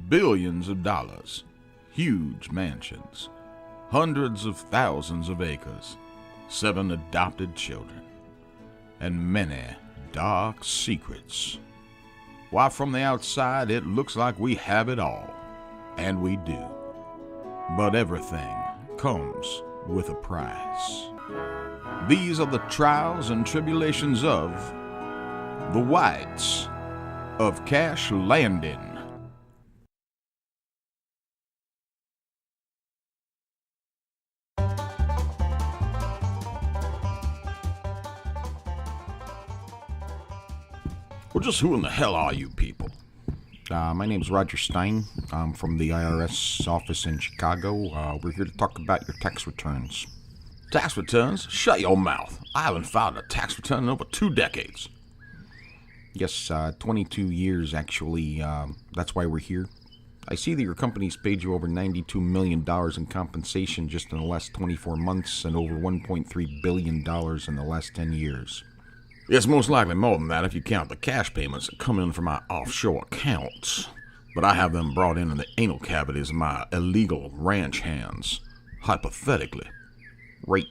billions of dollars, huge mansions, hundreds of thousands of acres, 7 adopted children, and many dark secrets. Why, from the outside, it looks like we have it all, and we do. But everything comes with a price. These are the trials and tribulations of the Whites of Cash Landing. Well, just who in the hell are you people? My name's Roger Stein. I'm from the IRS office in Chicago. We're here to talk about your tax returns. Tax returns? Shut your mouth. I haven't filed a tax return in over 2 decades. Yes, 22 years actually. That's why we're here. I see that your company's paid you over $92 million in compensation just in the last 24 months and over $1.3 billion in the last 10 years. It's most likely more than that if you count the cash payments that come in from my offshore accounts. But I have them brought in the anal cavities of my illegal ranch hands, hypothetically. Right,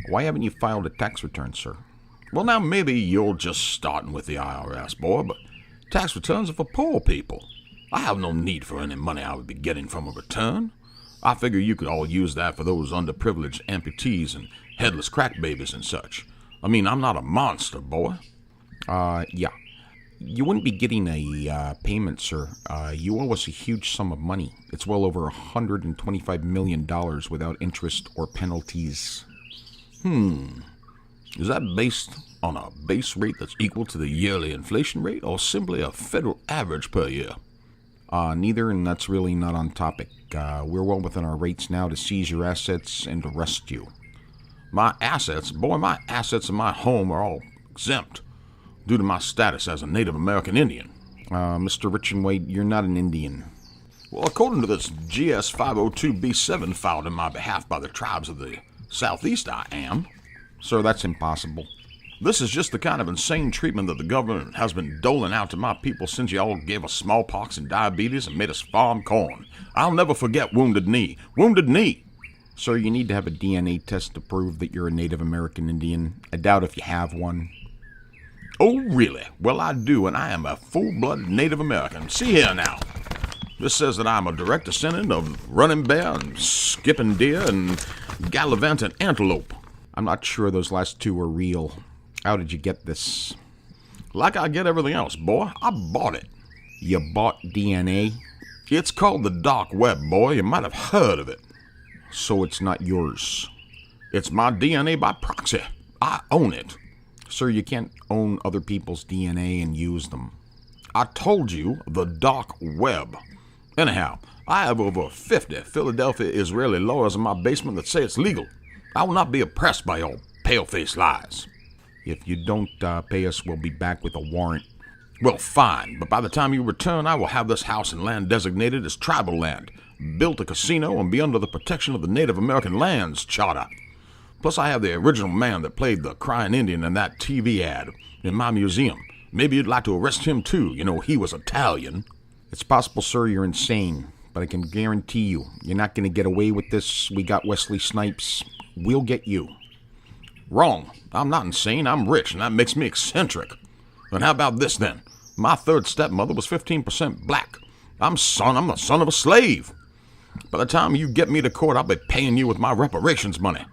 why haven't you filed a tax return, sir? Well, now maybe you're just starting with the IRS, boy, but tax returns are for poor people. I have no need for any money I would be getting from a return. I figure you could all use that for those underprivileged amputees and headless crack babies and such. I mean, I'm not a monster, boy. Yeah. You wouldn't be getting a payment, sir. You owe us a huge sum of money. It's well over $125 million without interest or penalties. Is that based on a base rate that's equal to the yearly inflation rate, or simply a federal average per year? Neither, and that's really not on topic. We're well within our rates now to seize your assets and arrest you. My assets? Boy, my assets and my home are all exempt due to my status as a Native American Indian. Mr. Rich and White, you're not an Indian. Well, according to this GS 502B7 filed in my behalf by the tribes of the Southeast, I am. Sir, that's impossible. This is just the kind of insane treatment that the government has been doling out to my people since y'all gave us smallpox and diabetes and made us farm corn. I'll never forget Wounded Knee. Wounded Knee! Sir, you need to have a DNA test to prove that you're a Native American Indian. I doubt if you have one. Oh, really? Well, I do, and I am a full-blooded Native American. See here now. This says that I'm a direct descendant of running bear and skipping deer and gallivanting antelope. I'm not sure those last two are real. How did you get this? Like I get everything else, boy. I bought it. You bought DNA? It's called the dark web, boy. You might have heard of it. So it's not yours. It's my DNA by proxy. I own it. Sir, you can't own other people's DNA and use them. I told you, the dark web. Anyhow, I have over 50 Philadelphia Israeli lawyers in my basement that say it's legal. I will not be oppressed by your pale-faced lies. If you don't pay us, we'll be back with a warrant. Well, fine, but by the time you return, I will have this house and land designated as tribal land, built a casino, and be under the protection of the Native American Lands Charter. Plus, I have the original man that played the crying Indian in that TV ad in my museum. Maybe you'd like to arrest him, too. You know, he was Italian. It's possible, sir, you're insane, but I can guarantee you, you're not going to get away with this. We got Wesley Snipes. We'll get you. Wrong. I'm not insane. I'm rich, and that makes me eccentric. And how about this, then? My third stepmother was 15% black. I'm the son of a slave. By the time you get me to court, I'll be paying you with my reparations money.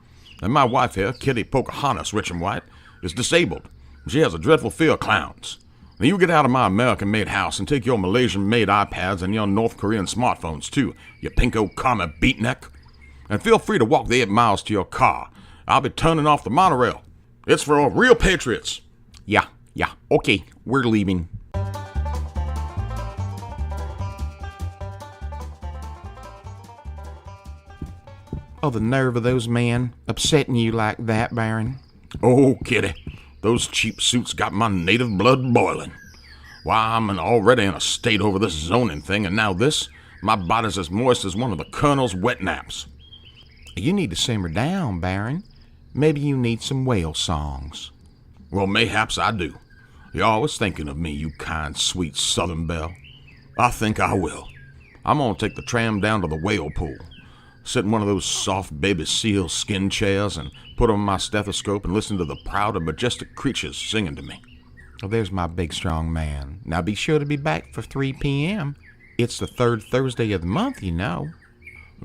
And my wife here, Kitty Pocahontas, Rich and White, is disabled. She has a dreadful fear of clowns. Now you get out of my American-made house and take your Malaysian-made iPads and your North Korean smartphones, too, you pinko commie beatneck. And feel free to walk the 8 miles to your car. I'll be turning off the monorail. It's for real patriots. Yeah, okay, we're leaving. Oh, the nerve of those men upsetting you like that, Baron. Oh, Kitty, those cheap suits got my native blood boiling. Why, I'm already in a state over this zoning thing, and now this, my body's as moist as one of the Colonel's wet naps. You need to simmer down, Baron. Maybe you need some whale songs. Well, mayhaps I do. You're always thinking of me, you kind, sweet Southern belle. I think I will. I'm gonna take the tram down to the whale pool, sit in one of those soft baby seal skin chairs, and put on my stethoscope and listen to the proud and majestic creatures singing to me. Well, there's my big strong man. Now be sure to be back for 3 p.m. It's the third Thursday of the month, you know.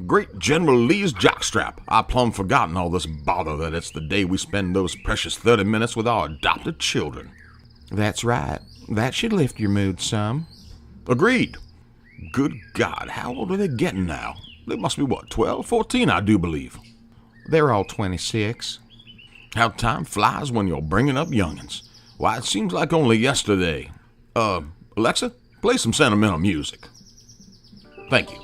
Great General Lee's jockstrap. I plumb forgotten all this bother that it's the day we spend those precious 30 minutes with our adopted children. That's right. That should lift your mood some. Agreed. Good God, how old are they getting now? They must be, 12, 14, I do believe. They're all 26. How time flies when you're bringing up young'uns. Why, it seems like only yesterday. Alexa, play some sentimental music. Thank you.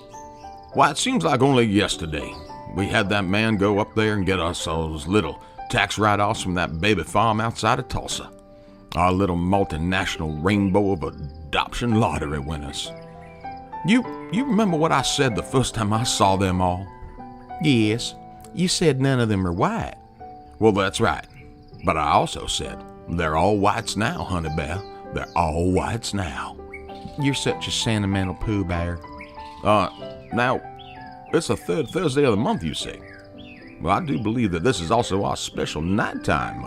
Why, it seems like only yesterday we had that man go up there and get us those little tax write-offs from that baby farm outside of Tulsa. Our little multinational rainbow of adoption lottery winners. You remember what I said the first time I saw them all? Yes, you said none of them are white. Well, that's right. But I also said they're all whites now, honey bear. They're all whites now. You're such a sentimental Pooh Bear. Now, it's the third Thursday of the month, you say. Well, I do believe that this is also our special nighttime,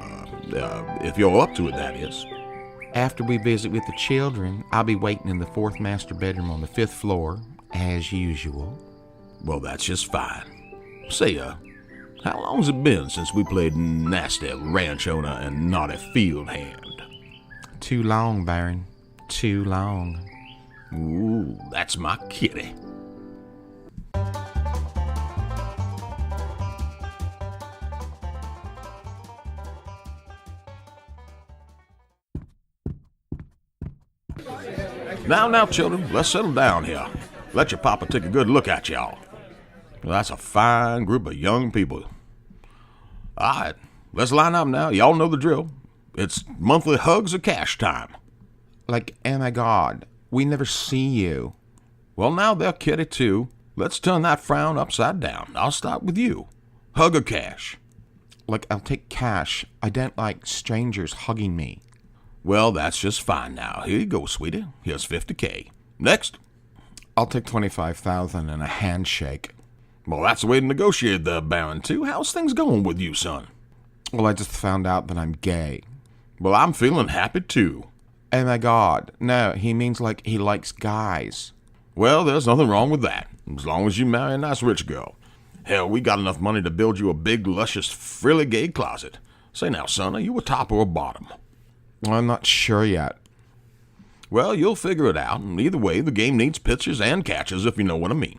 if you're up to it, that is. After we visit with the children, I'll be waiting in the fourth master bedroom on the 5th floor, as usual. Well, that's just fine. Say, how long's it been since we played nasty ranch owner and naughty field hand? Too long, Baron. Too long. Ooh, that's my kitty. Now, children, let's settle down here. Let your papa take a good look at y'all. Well, that's a fine group of young people. All right, let's line up now. Y'all know the drill. It's monthly hugs or cash time. Like, oh my God, we never see you. Well, now they're kitty too. Let's turn that frown upside down. I'll start with you. Hug or cash? Like, I'll take cash. I don't like strangers hugging me. Well, that's just fine now. Here you go, sweetie. Here's $50K. Next. I'll take 25,000 and a handshake. Well, that's the way to negotiate there, Baron, too. How's things going with you, son? Well, I just found out that I'm gay. Well, I'm feeling happy, too. Oh my God. No, he means like he likes guys. Well, there's nothing wrong with that, as long as you marry a nice rich girl. Hell, we got enough money to build you a big, luscious, frilly gay closet. Say now, son, are you a top or a bottom? Well, I'm not sure yet. Well, you'll figure it out, and either way, the game needs pitchers and catchers, if you know what I mean.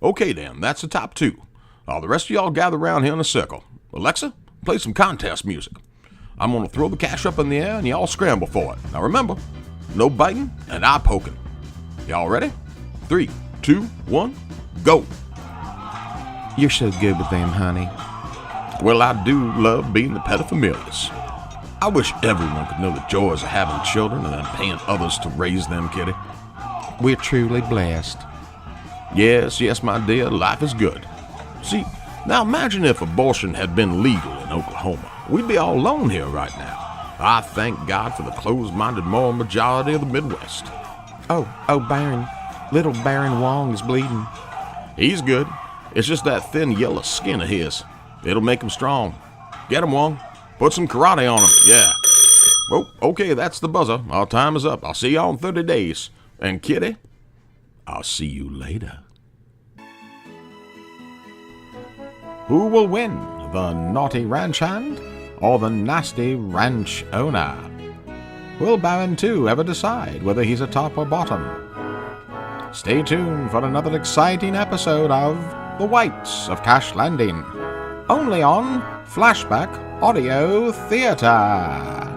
Okay, then, that's the top two. The rest of y'all gather around here in a circle. Alexa, play some contest music. I'm going to throw the cash up in the air, and y'all scramble for it. Now remember, no biting and eye poking. Y'all ready? 3, 2, 1, go. You're so good with them, honey. Well, I do love being the paterfamilias. I wish everyone could know the joys of having children and then paying others to raise them, kitty. We're truly blessed. Yes, my dear, life is good. See, now imagine if abortion had been legal in Oklahoma. We'd be all alone here right now. I thank God for the closed-minded moral majority of the Midwest. Oh, Baron. Little Baron Wong is bleeding. He's good. It's just that thin yellow skin of his. It'll make him strong. Get him, Wong. Put some karate on him, yeah. Oh, okay, that's the buzzer. Our time is up. I'll see y'all in 30 days. And kitty, I'll see you later. Who will win, the naughty ranch hand or the nasty ranch owner? Will Baron 2 ever decide whether he's a top or bottom? Stay tuned for another exciting episode of The Whites of Cash Landing, only on Flashback Audio Theatre.